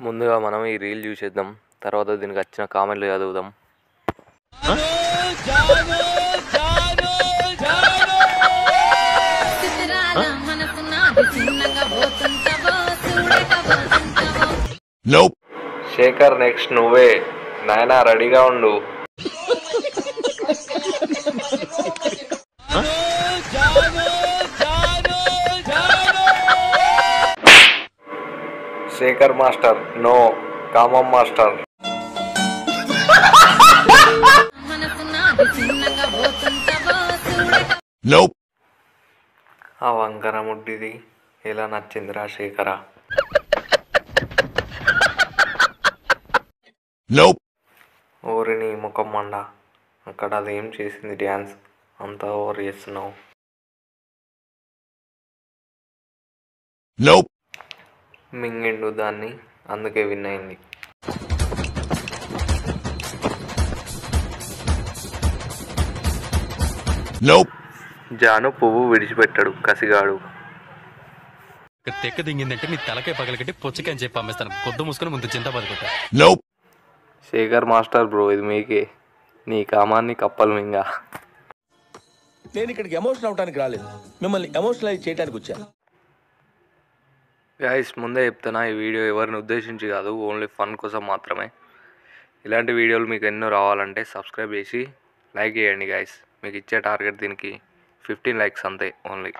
ముందుగా మనం ఈ రీల్ చూసేద్దాం, తర్వాత దీనికి వచ్చిన కామెంట్లు చదువుదాం. శేఖర్ నెక్స్ట్ నువ్వే, నాయనా రెడీగా ఉండు. శేఖర్ మాస్టర్ నో, కామం మాస్టర్. ఆ వంకర ముడ్డిది ఎలా నచ్చిందిరా శేఖర? ఓరి నీ ముఖం మండ, అక్కడ అదేం చేసింది డ్యాన్స్, అంతా ఓవర్ చేస్తున్నావు. మింగిండు దాన్ని, అందుకే విన్ అయింది. జాను పువ్వు విడిచిపెట్టాడు కసిగాడు. తెక్క దింగిందంటే నీ తలకే పగలకట్టి పొచ్చికని చెప్పి పంపిస్తాను. కొద్దు మూసుకొని ముందు చింతపడి కొట్టా. శేఖర్ మాస్టర్ బ్రో, ఇది మీకే, నీ కామాన్ని కప్పలు మింగా. నేను ఇక్కడికి ఎమోషనల్ అవడానికి రాలేదు, మిమ్మల్ని ఎమోషనలైజ్ చేయడానికి వచ్చాను. గైస్ ముందే చెప్తున్నా, ఈ వీడియో ఎవరిని ఉద్దేశించి కాదు, ఓన్లీ ఫన్ కోసం మాత్రమే. ఇలాంటి వీడియోలు మీకు ఎన్నో రావాలంటే సబ్స్క్రైబ్ చేసి లైక్ చేయండి గైస్. మీకు ఇచ్చే టార్గెట్ దీనికి 15 లైక్స్ అంతే ఓన్లీ.